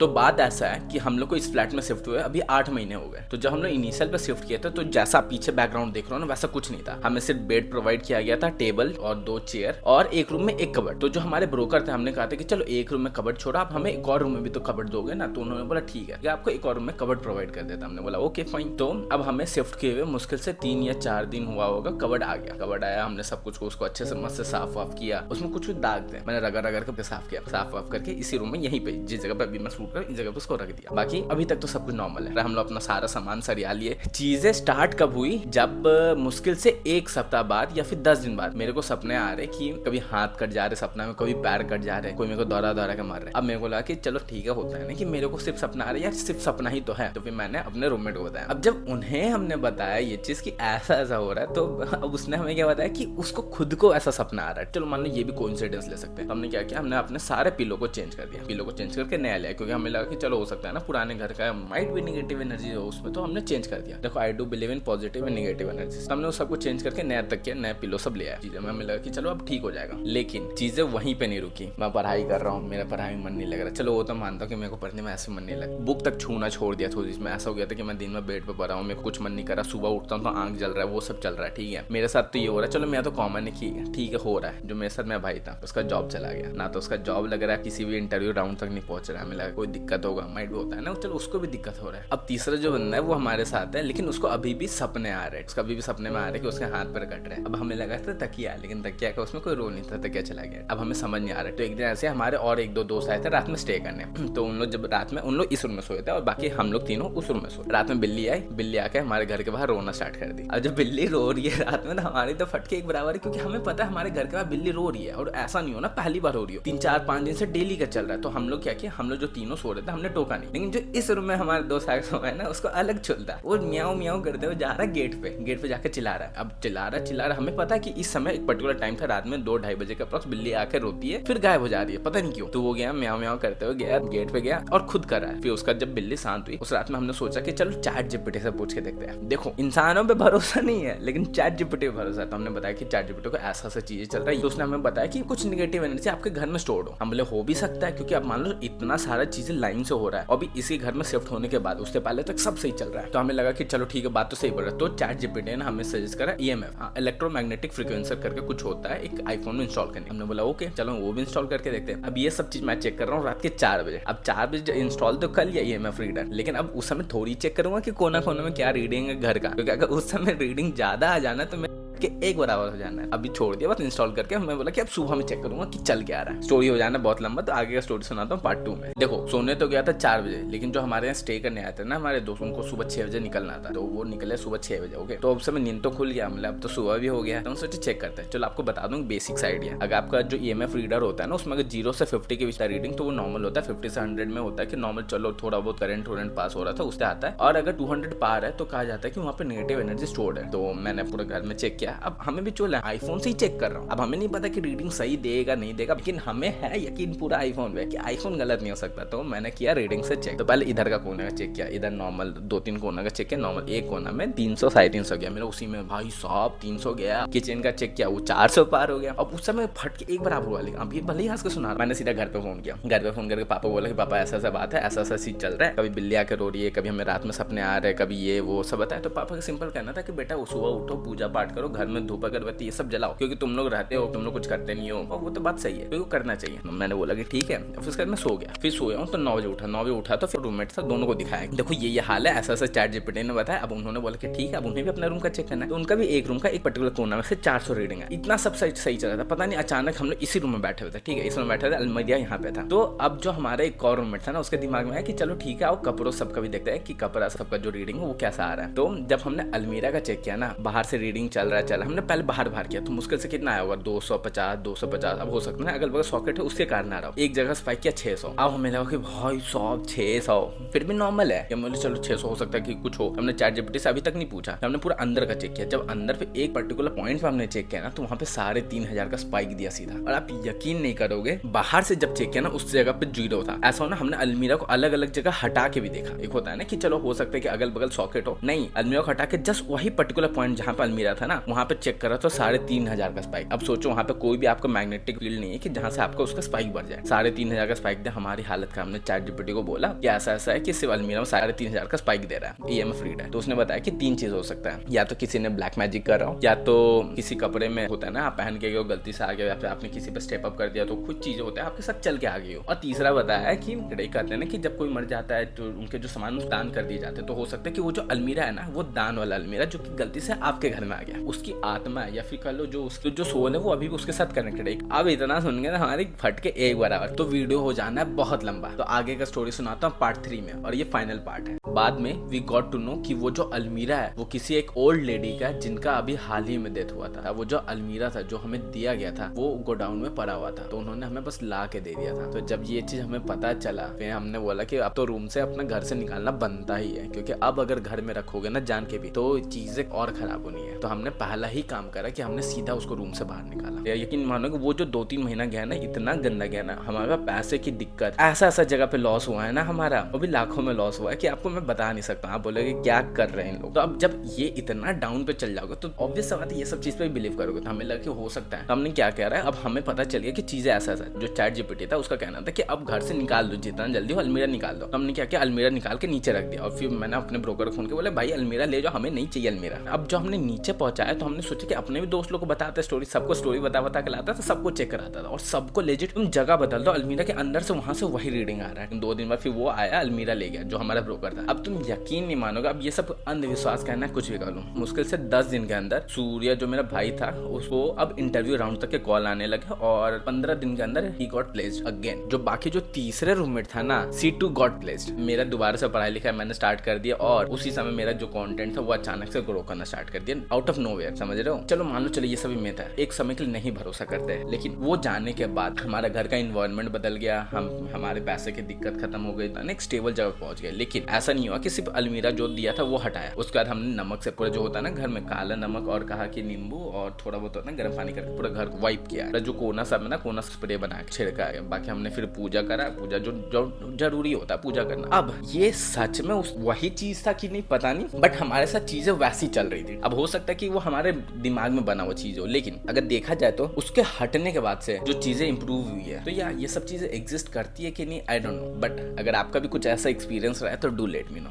तो बात ऐसा है कि हम लोग को इस फ्लैट में शिफ्ट हुए अभी 8 महीने हो गए। तो जब हम लोग इनिशियल पे शिफ्ट किए थे तो जैसा पीछे बैकग्राउंड देख रहे हो ना वैसा कुछ नहीं था। हमें सिर्फ बेड प्रोवाइड किया गया था, टेबल और 2 चेयर और एक रूम में एक कबर्ड। तो जो हमारे ब्रोकर थे हमने कहा था कि चलो एक रूम में कबर्ड छोड़ा, आप हमें एक और रूम में भी तो कबर्ड दोगे ना। तो उन्होंने बोला ठीक है कि आपको एक और रूम में कबर्ड प्रोवाइड कर देता। हमने बोला ओके फाइन। तो अब हमें शिफ्ट किए हुए मुश्किल से 3 या 4 दिन हुआ होगा, कबर्ड आ गया। कबर्ड आया, हमने सब कुछ उसको अच्छे से मस्त से साफ वाफ किया। उसमें कुछ दाग थे, मैंने रगड़ रगड़ के साफ किया। साफ वाफ करके इसी रूम में यहीं पे जिस जगह पे अभी मैं शूट कर इस जगह पे उसको रख दिया। बाकी अभी तक तो सब कुछ नॉर्मल है। हम लोग अपना सारा सामान सरिया लिए। चीजें स्टार्ट कब हुई, जब मुश्किल से 1 सप्ताह बाद या फिर 10 दिन बाद मेरे को सपने आ रहे कि कभी हाथ कट जा रहे सपना में, कभी पैर कट जा रहे, कोई मेरे को दौरा दौरा के मार रहे। अब मेरे को लगा कि चलो ठीक है, होता है ना कि मेरे को सिर्फ सपना आ रहा है या सिर्फ सपना ही तो है। तो फिर मैंने अपने रूममेट को बताया। अब जब उन्हें हमने बताया ये चीज कि ऐसा ऐसा हो रहा है, तो अब उसने हमें क्या बताया कि उसको खुद को ऐसा सपना आ रहा है। चलो मान लो ये भी कोइंसिडेंस ले सकते हैं। तो हमने क्या किया, हमने अपने सारे पिलो को चेंज कर दिया। पिलो को चेंज करके नया लिया, क्योंकि हमें लगा कि चलो हो सकता है ना पुराने घर का माइट भी नेगेटिव एनर्जी हो उसमें, तो हमने चेंज कर दिया। देखो I do believe in positive and negative energy. हमने उस सबको चेंज करके नया तकिया, नया पिलो सब लिया। चीजें हमें लगा कि चलो अब ठीक हो जाएगा, लेकिन चीजें वहीं पे नहीं रुकी। मैं पढ़ाई कर रहा हूँ, मेरा पढ़ाई में मन नहीं लग रहा। चलो वो तो मानता हूँ कि मेरे को पढ़ने में ऐसे मन नहीं लगा। बुक तक छूना छोड़ दिया थोड़ी। इसमें ऐसा हो गया था कि मैं दिन में बेड पे पढ़ रहा हूँ, मेरे को कुछ मन नहीं कर रहा। सुबह उठता हूँ तो आंख जल रहा है, वो सब चल रहा है। ठीक है, मेरे साथ तो ये हो रहा है। चलो मेरा तो कॉमन है कि ठीक है हो रहा है। जो मेरे साथ मेरा भाई था उसका जॉब चला गया ना, तो उसका जॉब लग रहा है किसी भी इंटरव्यू राउंड तक नहीं पहुंच रहा है। हमें लगा कोई दिक्कत होगा, माइट भी होता है ना, चलो उसको भी दिक्कत हो रहा है। अब तीसरा जो बंदा है वो हमारे साथ है, लेकिन उसको अभी भी सपने आ रहे हैं। उसका अभी भी सपने में आ रहे हैं कि उसके हाथ पर कट रहे हैं। अब हमें लगा था तकिया, लेकिन तकिया का उसमें कोई रोल नहीं था, तकिया चला गया। अब हमें समझ नहीं आ रहा है। तो एक दिन ऐसे हमारे और 1-2 दोस्त आए थे रात में स्टे करने। तो उन लोग जब रात में, उन लोग इस रूम में सोए थे और बाकी हम लोग तीनों उस रूम में सोए। रात में बिल्ली आई, बिल्ली आके हमारे घर के बाहर रोना स्टार्ट कर दी। अब जब बिल्ली रो रही है रात में तो हमारी तो फटके एक बराबर है, क्योंकि हमें पता है हमारे घर के बाहर बिल्ली रो रही है। और ऐसा नहीं हो ना पहली बार हो रही हो, 3-4-5 दिन से डेली का चल रहा है। तो हम लोग क्या किया, हम लोग जो तीनों सो रहे थे हमने टोका नहीं, लेकिन जो इस रूम में हमारे दोस्त आए सोए ना उसको अलग चलता है। वो म्याऊं म्याऊं करते हुए जा रहा है गेट पे जाकर चिल्ला रहा है। अब चिल्ला रहा हमें पता है कि इस समय एक पर्टिकुलर टाइम था रात में 2-2:30 बजे के पास बिल्ली आकर रोती है, फिर गायब हो जा रही है, पता नहीं क्यों। तो वो गया म्याऊं म्याऊं करते हुए गया गेट पे गया और खुद कर रहा है। फिर उसका जब बिल्ली शांत हुई, उस रात में हमने सोचा कि चलो चैट जीपीटी से पूछ के देखते हैं। देखो इंसानों पे भरोसा नहीं है, लेकिन चैट जीपीटी पे भरोसा है। तो हमने बताया कि चैट जीपीटी को ऐसा ऐसा चीजें चल रहा है। तो उसने हमें बताया कि कुछ नेगेटिव एनर्जी आपके घर में स्टोर हो। हम बोले हो भी सकता है, क्योंकि आप मान लो इतना सारा चीजें लाइन से हो रहा है और भी इसी घर में शिफ्ट होने के बाद, उससे पहले तक सब सही चल रहा है। तो हमें लगा कि चलो ठीक है, बात तो सही बोल रहा है। तो चैट जीपीटी ने हमें सजेस्ट करा EMF, इलेक्ट्रोमैग्नेटिक फ्रीक्वेंसी करके कुछ होता है, एक आईफोन में इंस्टॉल करने। हमने बोला ओके चलो वो भी इंस्टॉल करके देखते हैं। अब ये सब चीज मैं चेक कर रहा हूँ रात के 4 बजे। अब 4 बजे इंस्टॉल तो कर लिया EMF रीडर, लेकिन अब उस समय थोड़ी चेक करूंगा कि कोना कोना में क्या रीडिंग है घर का, क्योंकि अगर उस समय रीडिंग ज्यादा आ जाना तो के एक बराबर हो जाना है। अभी छोड़ दिया बस इंस्टॉल करके। मैं बोला कि अब सुबह में चेक करूंगा कि चल क्या रहा है। स्टोरी हो जाना बहुत लंबा, तो आगे का स्टोरी सुनाता हूँ पार्ट 2 में। देखो सोने तो गया था 4 बजे, लेकिन जो हमारे यहाँ स्टे करने आए थे ना हमारे दोस्त, उनको सुबह 6 बजे निकलना था। तो वो निकले सुबह 6 बजे। ओके, तो अब समय नींद तो खुल गया, मतलब अब तो सुबह भी हो गया। तो हम सोचे चेक करते हैं। चलो आपको बता दूं बेसिक्स आइडिया। अगर आपका जो EMF रीडर होता है ना, उसमें अगर 0 से 50 के बीच रीडिंग तो वो नॉर्मल होता है। 50 से 100 में होता है कि नॉर्मल, चलो थोड़ा बहुत करंट पास हो रहा था उससे आता है। और अगर 200 पार है तो कहा जाता है कि वहाँ पे नेगेटिव एनर्जी स्टोर्ड है। तो मैंने पूरे घर में चेक किया। अब हमें भी आईफोन से ही चेक कर रहा हूँ। अब हमें नहीं पता कि रीडिंग सही देगा नहीं देगा, लेकिन हमें है यकीन पूरा आईफोन पे कि आईफोन गलत नहीं हो सकता। तो मैंने किया रीडिंग से चेक। तो पहले इधर का कोना का चेक किया, इधर नॉर्मल 2-3 कोना का चेक किया। नॉर्मल एक कोना में 300-350 गया मेरा, उसी में भाई साहब 300 गया। किचन का चेक किया, वो 400 पार हो गया। अब उस समय फट के एक बराबर हुआ, लेकिन अभी भले ही हंस के सुना। मैंने सीधा घर पे फोन किया। घर पे फोन करके पापा बोला कि पापा ऐसा ऐसा बात है, ऐसा ऐसा चीज चल रहा है, कभी बिल्ली आकर रो रही है, कभी हमें रात में सपने आ रहे हैं, कभी ये वो सब बताया। तो पापा का सिंपल कहना था कि बेटा सुबह उठो, पूजा पाठ करो, घर में धूप अगरबत्ती ये सब जलाओ, क्योंकि तुम लोग रहते हो, तुम लोग कुछ करते नहीं हो। और वो तो बात सही है, क्योंकि करना चाहिए। मैंने बोला कि ठीक है। फिर उसके बाद मैं सो गया। फिर सोया हूँ तो 9 बजे उठा। 9 बजे उठा तो फिर रूममेट था, दोनों को दिखाया देखो ये हाल है, ऐसा ऐसा चैट जीपीटी ने बताया। अब उन्होंने बोला कि ठीक है, अब उन्हें भी अपना रूम का चेक करना है। तो उनका भी एक रूम का एक पर्टिकुलर कोना में से 400 रीडिंग है। इतना सब सही चल रहा था। पता नहीं अचानक हम लोग इसी रूम में बैठे हुए थे। ठीक है, इस रूम में बैठे थे, अलमारिया यहाँ पे था। तो अब जो हमारा एक और रूममेट था ना, उसके दिमाग में है कि चलो ठीक है आओ कपड़ों सबका भी देखते हैं कि कपड़ा सबका जो रीडिंग है वो कैसा आ रहा है। तो जब हमने अलमीरा का चेक किया ना, बाहर से रीडिंग चल रहा है, हमने पहले बाहर किया तो मुश्किल से कितना आया होगा, 250। अब हो सकता है अगल बगल सॉकेट है उसके कारण आ रहा हो। एक जगह स्पाइक किया 600। अब हमें लगा कि भाई साहब 600 फिर भी नॉर्मल है। चलो 600 हो सकता है कि कुछ हो। हमने चैट जीपीटी से अभी तक नहीं पूछा, हमने पूरा अंदर का चेक किया। जब अंदर पे एक पर्टिकुलर पॉइंट पे हमने चेक किया ना, तो वहाँ पे 3500 का स्पाइक दिया सीधा। और आप यकीन नहीं करोगे, बाहर से जब चेक किया ना उस जगह पे 0 था। ऐसा हो ना, हमने अलमीरा को अलग अलग जगह हटा के भी देखा। एक होता है ना कि चलो हो सकता है कि अगल बगल सॉकेट हो, नहीं, अलमीरा को हटा के जस्ट वही पर्टिकुलर पॉइंट जहाँ पे अलमीरा था ना, वहाँ वहाँ पे चेक करा तो 3,500 का स्पाइक। अब सोचो वहाँ पे कोई भी आपको मैग्नेटिक फील्ड नहीं है कि जहाँ से आपका उसका स्पाइक बढ़ जाए। 3,500 का स्पाइक दे, हमारी हालत का। हमने ChatGPT को बोला कि ऐसा ऐसा है कि सिर्फ अलमीरा में 3,500 का स्पाइक दे रहा है, EMF रीड है। तो उसने बताया कि 3 चीज हो सकता है, या तो किसी ने ब्लैक मैजिक कर रहा हो, या तो किसी कपड़े में होता है ना आप पहन के गलती से आ गए, या फिर आपने किसी पे स्टेप अप कर दिया, तो कुछ चीजें होता है आपके साथ चल के आ गई हो। और तीसरा बताया है कि कहते हैं ना कि जब कोई मर जाता है तो उनके जो सामान दान कर दिए जाते हैं, तो हो सकता है कि वो जो अलमीरा है ना, वो दान वाला अलमीरा जो कि गलती से आपके घर में आ गया, उसकी आत्मा या फिर कह लो जो उसकी जो सोल है वो अभी भी उसके साथ कनेक्टेड है। अब इतना सुन गए ना हमारी फट के एक बराबर, तो वीडियो हो जाना है बहुत लंबा। तो आगे का स्टोरी सुनाता हूँ पार्ट 3 में, और ये फाइनल पार्ट है। बाद में वी गॉट टू नो कि वो जो अलमीरा है वो किसी एक ओल्ड लेडी का है जिनका अभी हाल ही में डेथ हुआ था। वो जो अलमीरा था जो हमें दिया गया था वो गोडाउन में पड़ा हुआ था, तो उन्होंने हमें बस ला के दे दिया था। तो जब ये चीज हमें पता चला, फिर हमने बोला कि अब तो रूम से अपना घर से निकालना बनता ही है, क्योंकि अब अगर घर में रखोगे ना जान के भी तो चीजें और खराब होनी है। तो हमने पहला ही काम करा कि हमने सीधा उसको रूम से बाहर निकाला। यकीन मानो कि वो जो 2-3 महीना गया ना, इतना गंदा गया ना, हमारे पैसे की दिक्कत, ऐसा जगह पे लॉस हुआ है ना हमारा, वो भी लाखों में लॉस हुआ है कि आपको मैं बता नहीं सकता। आप बोलोगे क्या कर रहे हैं इन लोग। तो अब जब ये इतना डाउन पे चल जाओगे तो ऑब्वियस सा बात है ये सब चीज पे बिलीव करोगे, तो हमें लगा कि हो सकता है। तो हमने क्या कह रहा है, अब हमें पता चल गया कि चीजें ऐसा जो ChatGPT था उसका कहना था कि अब घर से निकाल दो, जितना जल्दी हो अलमीरा निकाल दो। हमने क्या किया, अलमीरा निकाल के नीचे रख दिया, और फिर मैंने अपने ब्रोकर को फोन के बोला भाई अलमीरा ले जाओ, हमें नहीं चाहिए अलमीरा। अब जो हमने नीचे पहुंचाया तो हमने सोचा कि अपने भी दोस्त लोग को बताते स्टोरी, सबको स्टोरी बता के लाता था, सबको चेक कराता था, और सबको लेजिट तुम जगह बदल दो, अलमीरा के अंदर से वहां से वही रीडिंग आ रहा है। 2 दिन बाद फिर वो आया, अलमीरा ले गया जो हमारा ब्रोकर था। अब तुम यकीन नहीं मानोगे, अब ये सब अंधविश्वास कहना कुछ भी कर लो, मुश्किल से 10 दिन के अंदर सूर्य जो मेरा भाई था उसको अब इंटरव्यू राउंड तक के कॉल आने लगे, और 15 दिन के अंदर ही गॉट प्लेस्ड अगेन। जो बाकी जो तीसरे रूममेट था ना, C2 गॉट प्लेस्ड। मेरा दोबारा से पढ़ाई लिखाई मैंने स्टार्ट कर दिया, और उसी समय मेरा जो कंटेंट था वो अचानक से ग्रो करना स्टार्ट कर दिया आउट ऑफ नोवेयर, समझ रहे हो। चलो मान लो, चलो ये सभी मिथ है, एक समय के लिए नहीं भरोसा करते हैं, लेकिन वो जाने के बाद हमारा घर का इन्वायरमेंट बदल गया, हमारे पैसे की दिक्कत खत्म हो गई, एक स्टेबल जगह पहुंच गए। लेकिन ऐसा नहीं हुआ कि सिर्फ अलमीरा जो दिया था वो हटाया, उसके बाद हमने नमक से पूरा जो होता है ना घर में काला नमक, और कहा कि नींबू और थोड़ा बहुत होता है गर्म पानी करके पूरा घर वाइप किया, जो कोना सब में ना कोना स्प्रे बना के छिड़का है। बाकी हमने फिर पूजा करा, पूजा जो जरूरी होता है पूजा करना। अब ये सच में वही चीज था कि नहीं पता नहीं, बट हमारे साथ चीजें वैसी चल रही थी। अब हो सकता है कि वो हमारे दिमाग में बना हुआ चीज हो, लेकिन अगर देखा जाए तो उसके हटने के बाद से जो चीजें इंप्रूव हुई है, तो यार ये सब चीजें एग्जिस्ट करती है कि नहीं आई डोंट नो, बट अगर आपका भी कुछ ऐसा एक्सपीरियंस रहा है तो डू लेट मी नो।